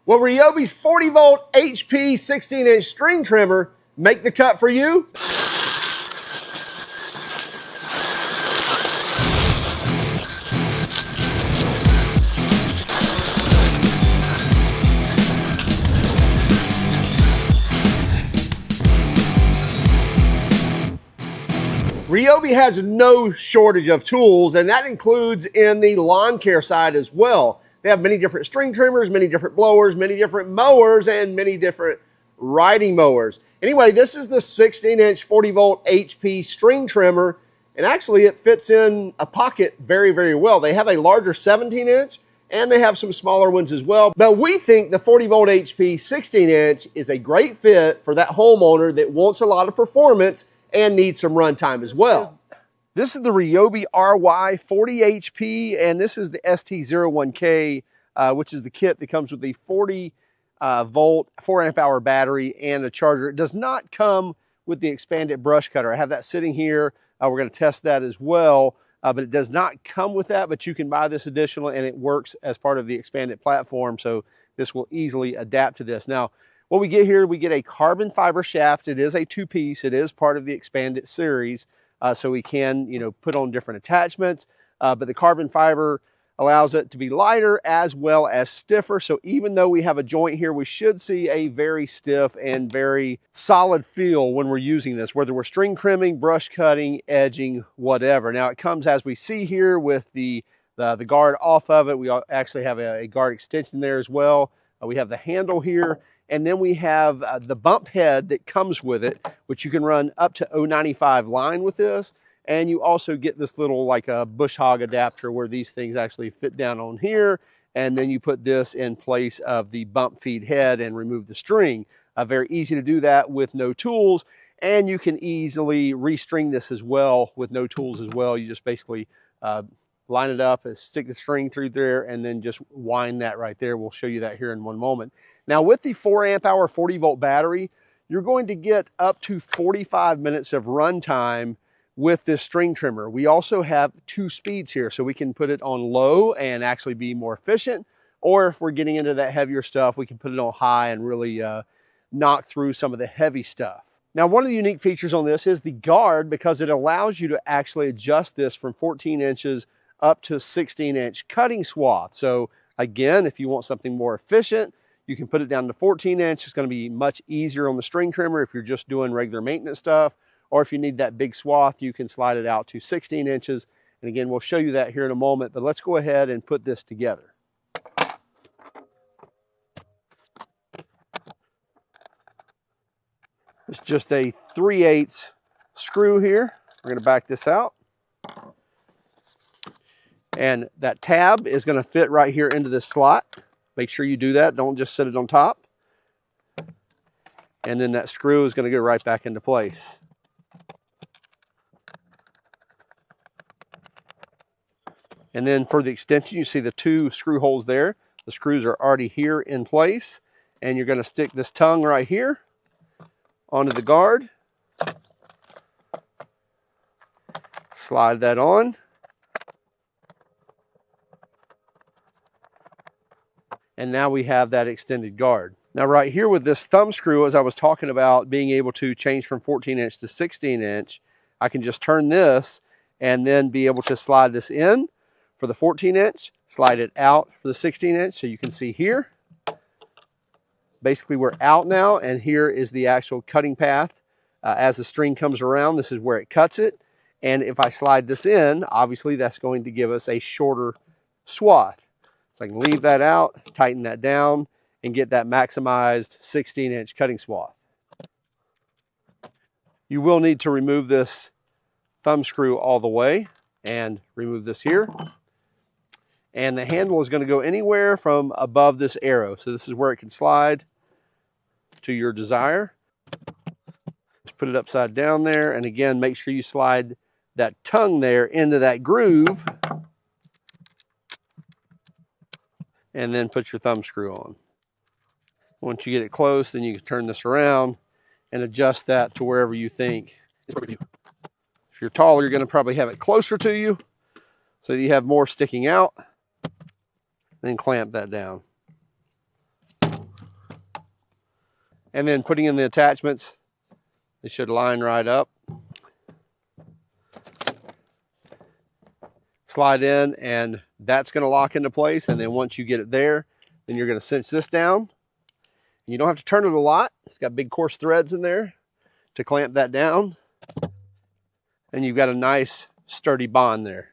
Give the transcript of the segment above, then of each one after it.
Will RYOBI's 40-volt HP 16-inch string trimmer make the cut for you? RYOBI has no shortage of tools, and that includes in the lawn care side as well. They have many different string trimmers, many different blowers, many different mowers, and many different riding mowers. Anyway, this is the 16-inch 40-volt HP string trimmer, and actually it fits in a pocket very, very well. They have a larger 17-inch, and they have some smaller ones as well. But we think the 40-volt HP 16-inch is a great fit for that homeowner that wants a lot of performance and needs some runtime as well. This is the RYOBI RY40HP, and this is the ST01K, which is the kit that comes with the 40-volt, 4-amp-hour battery and a charger. It does not come with the expanded brush cutter. I have that sitting here. We're going to test that as well, but it does not come with that, but you can buy this additional, and it works as part of the expanded platform, so this will easily adapt to this. Now, what we get here, we get a carbon fiber shaft. It is a two-piece. It is part of the expanded series. So we can, put on different attachments, but the carbon fiber allows it to be lighter as well as stiffer. So even though we have a joint here, we should see a very stiff and very solid feel when we're using this, whether we're string trimming, brush cutting, edging, whatever. Now it comes, as we see here, with the guard off of it. We actually have a guard extension there as well. We have the handle here. And then we have the bump head that comes with it, which you can run up to 095 line with this. And you also get this little like a bush hog adapter where these things actually fit down on here. And then you put this in place of the bump feed head and remove the string. Very easy to do that with no tools. And you can easily restring this as well with no tools as well. You just basically line it up and stick the string through there and then just wind that right there. We'll show you that here in one moment. Now with the 4-amp-hour 40-volt battery, you're going to get up to 45 minutes of run time with this string trimmer. We also have 2 speeds here, so we can put it on low and actually be more efficient. Or if we're getting into that heavier stuff, we can put it on high and really knock through some of the heavy stuff. Now, one of the unique features on this is the guard, because it allows you to actually adjust this from 14 inches up to 16-inch cutting swath. So again, if you want something more efficient, you can put it down to 14-inch. It's going to be much easier on the string trimmer if you're just doing regular maintenance stuff. Or if you need that big swath, you can slide it out to 16 inches. And again, we'll show you that here in a moment, but let's go ahead and put this together. It's just a 3/8 screw here. We're going to back this out. And that tab is going to fit right here into this slot. Make sure you do that. Don't just set it on top. And then that screw is going to go right back into place. And then for the extension, you see the 2 screw holes there. The screws are already here in place. And you're going to stick this tongue right here onto the guard. Slide that on. And now we have that extended guard. Now right here with this thumb screw, as I was talking about being able to change from 14-inch to 16-inch, I can just turn this and then be able to slide this in for the 14-inch, slide it out for the 16-inch. So you can see here, basically we're out now, and here is the actual cutting path. As the string comes around, this is where it cuts it. And if I slide this in, obviously that's going to give us a shorter swath. So I can leave that out, tighten that down, and get that maximized 16-inch cutting swath. You will need to remove this thumb screw all the way and remove this here. And the handle is going to go anywhere from above this arrow. So this is where it can slide to your desire. Just put it upside down there. And again, make sure you slide that tongue there into that groove. And then put your thumb screw on. Once you get it close, then you can turn this around and adjust that to wherever you think is appropriate for you. If you're taller, you're going to probably have it closer to you so that you have more sticking out. Then clamp that down. And then putting in the attachments, they should line right up. Slide in, and that's going to lock into place. And then once you get it there, then you're going to cinch this down. You don't have to turn it a lot. It's got big coarse threads in there to clamp that down. And you've got a nice sturdy bond there.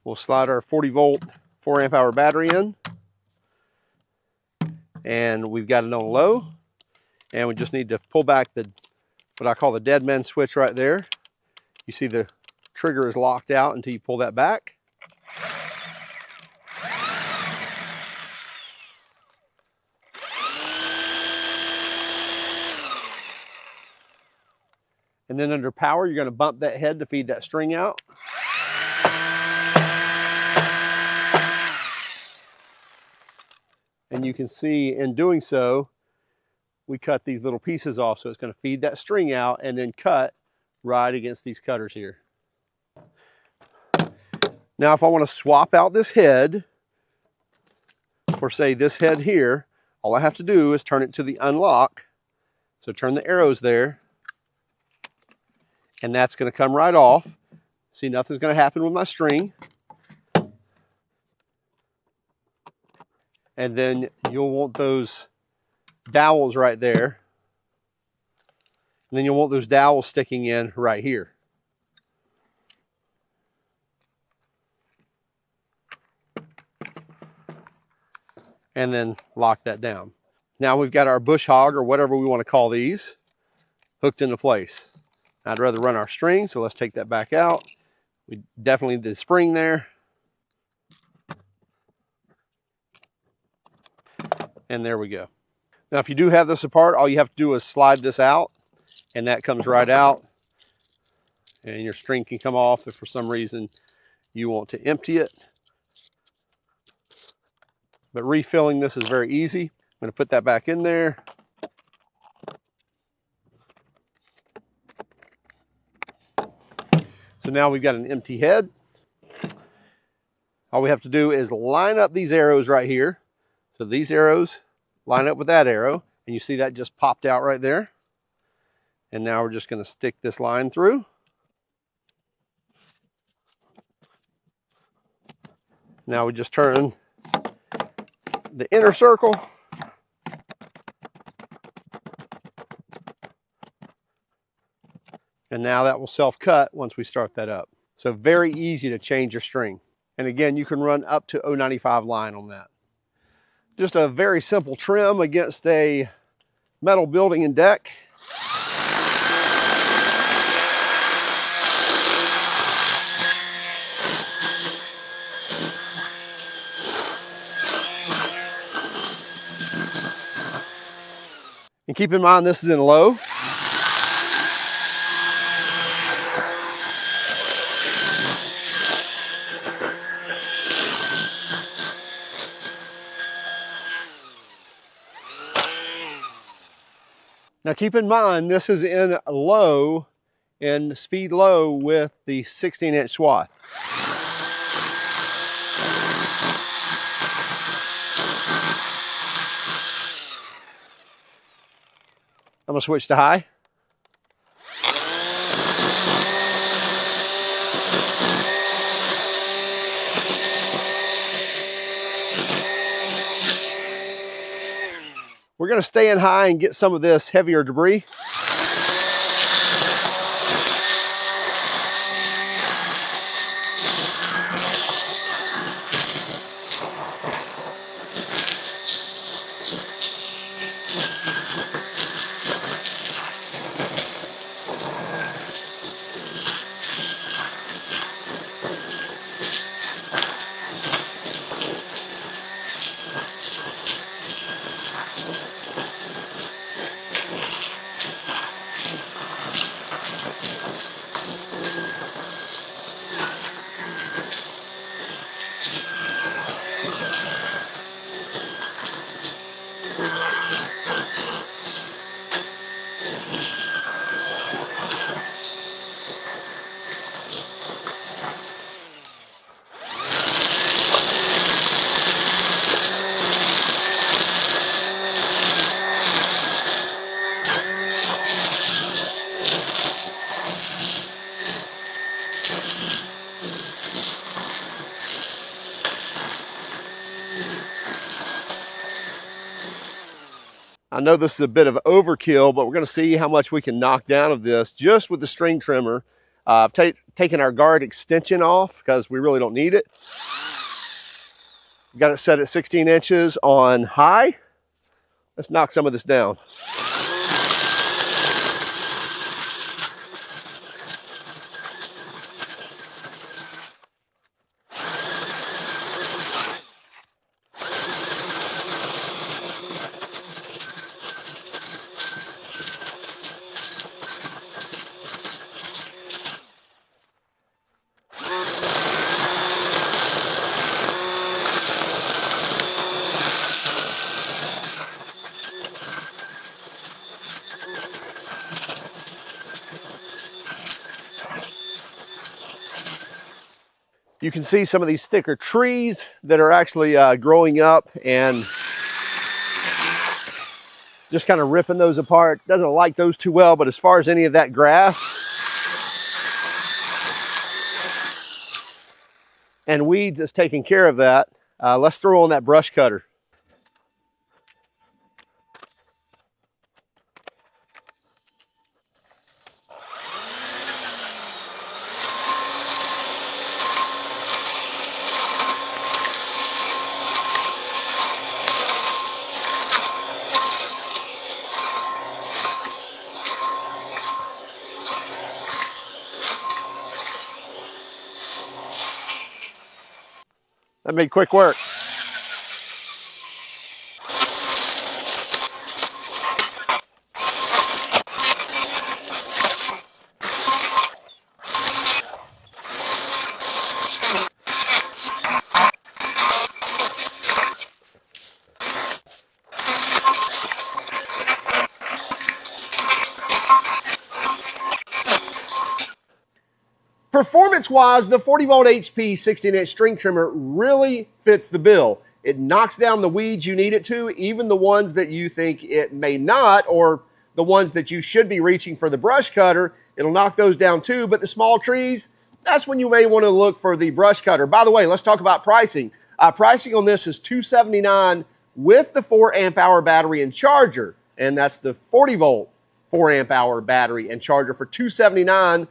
We'll slide our 40 volt 4 amp hour battery in, and we've got it on low, and we just need to pull back the what I call the dead man switch right there. You see the trigger is locked out until you pull that back. And then under power, you're going to bump that head to feed that string out. And you can see in doing so, we cut these little pieces off. So it's going to feed that string out and then cut right against these cutters here. Now, if I want to swap out this head for, say, this head here, all I have to do is turn it to the unlock. So turn the arrows there. And that's going to come right off. See, nothing's going to happen with my string. And then you'll want those dowels right there. And then you'll want those dowels sticking in right here. And then lock that down. Now we've got our bush hog, or whatever we want to call these, hooked into place. I'd rather run our string, so let's take that back out. We definitely need the spring there. And there we go. Now, if you do have this apart, all you have to do is slide this out, and that comes right out. And your string can come off if for some reason you want to empty it. But refilling this is very easy. I'm going to put that back in there. So now we've got an empty head. All we have to do is line up these arrows right here. So these arrows line up with that arrow, and you see that just popped out right there. And now we're just going to stick this line through. Now we just turn the inner circle. And now that will self-cut once we start that up. So very easy to change your string. And again, you can run up to 095 line on that. Just a very simple trim against a metal building and deck. And keep in mind, this is in low. Now keep in mind, this is in low, in speed low with the 16-inch swath. I'm going to switch to high. We're going to stay in high and get some of this heavier debris. I know this is a bit of overkill, but we're going to see how much we can knock down of this just with the string trimmer. I've taken our guard extension off because we really don't need it. Got it set at 16 inches on high. Let's knock some of this down. You can see some of these thicker trees that are actually growing up and just kind of ripping those apart. Doesn't like those too well, but as far as any of that grass and weeds is taking care of that, let's throw on that brush cutter. That made quick work. Performance-wise, the 40-volt HP 16-inch string trimmer really fits the bill. It knocks down the weeds you need it to, even the ones that you think it may not, or the ones that you should be reaching for the brush cutter. It'll knock those down too, but the small trees, that's when you may want to look for the brush cutter. By the way, let's talk about pricing. Pricing on this is $279 with the 4 amp hour battery and charger, and that's the 40-volt 4 amp hour battery and charger for $279.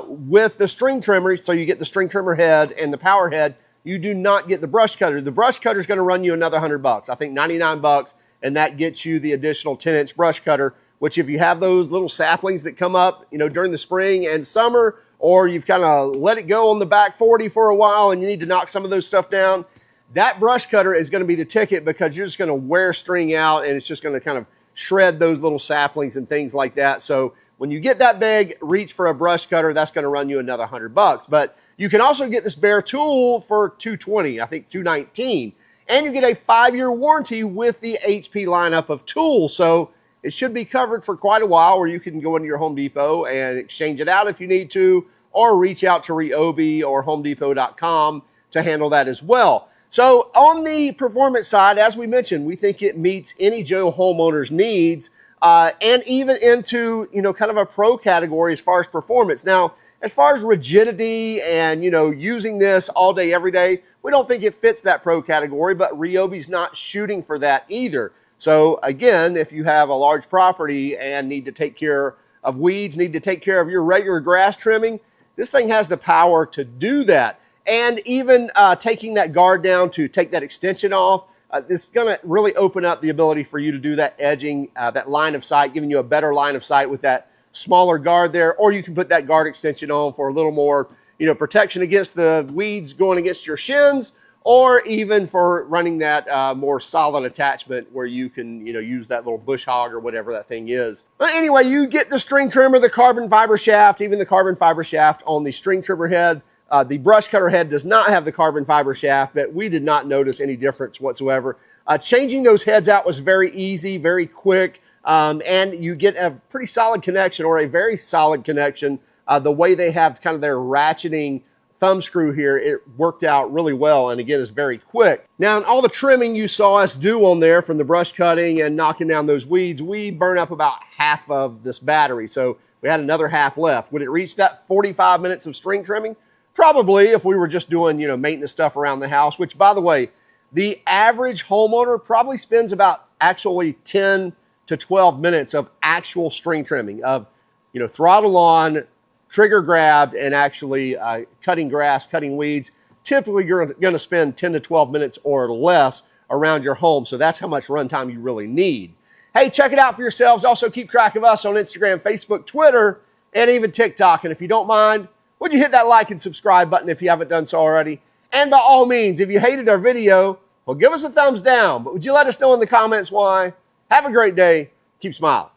With the string trimmer, so you get the string trimmer head and the power head. You do not get the brush cutter. The brush cutter is going to run you another $100. I think 99 bucks, and that gets you the additional 10-inch brush cutter, which if you have those little saplings that come up, you know, during the spring and summer, or you've kind of let it go on the back 40 for a while and you need to knock some of those stuff down, that brush cutter is going to be the ticket, because you're just going to wear string out and it's just going to kind of shred those little saplings and things like that. So when you get that big, reach for a brush cutter. That's going to run you another $100. But you can also get this bare tool for $220, I think $219. And you get a 5-year warranty with the HP lineup of tools. So it should be covered for quite a while, where you can go into your Home Depot and exchange it out if you need to, or reach out to RYOBI or HomeDepot.com to handle that as well. So on the performance side, as we mentioned, we think it meets any Joe homeowner's needs. And even into, you know, kind of a pro category as far as performance. Now, as far as rigidity and, you know, using this all day, every day, we don't think it fits that pro category, but RYOBI's not shooting for that either. So again, if you have a large property and need to take care of weeds, need to take care of your regular grass trimming, this thing has the power to do that. And even taking that guard down to take that extension off, this is going to really open up the ability for you to do that edging, that line of sight, giving you a better line of sight with that smaller guard there. Or you can put that guard extension on for a little more, you know, protection against the weeds going against your shins, or even for running that more solid attachment where you can, you know, use that little bush hog or whatever that thing is. But anyway, you get the string trimmer, the carbon fiber shaft, even the carbon fiber shaft on the string trimmer head. The brush cutter head does not have the carbon fiber shaft, but we did not notice any difference whatsoever. Changing those heads out was very easy, very quick, and you get a pretty solid connection, or a very solid connection. The way they have kind of their ratcheting thumb screw here, it worked out really well, and again, it's very quick. Now, in all the trimming you saw us do on there from the brush cutting and knocking down those weeds, we burn up about half of this battery, so we had another half left. Would it reach that 45 minutes of string trimming? Probably, if we were just doing, you know, maintenance stuff around the house, which, by the way, the average homeowner probably spends about actually 10 to 12 minutes of actual string trimming, of, you know, throttle on, trigger grabbed, and actually cutting grass, cutting weeds. Typically, you're going to spend 10 to 12 minutes or less around your home. So that's how much runtime you really need. Hey, check it out for yourselves. Also, keep track of us on Instagram, Facebook, Twitter, and even TikTok. And if you don't mind, would you hit that like and subscribe button if you haven't done so already? And by all means, if you hated our video, well, give us a thumbs down. But would you let us know in the comments why? Have a great day. Keep smiling.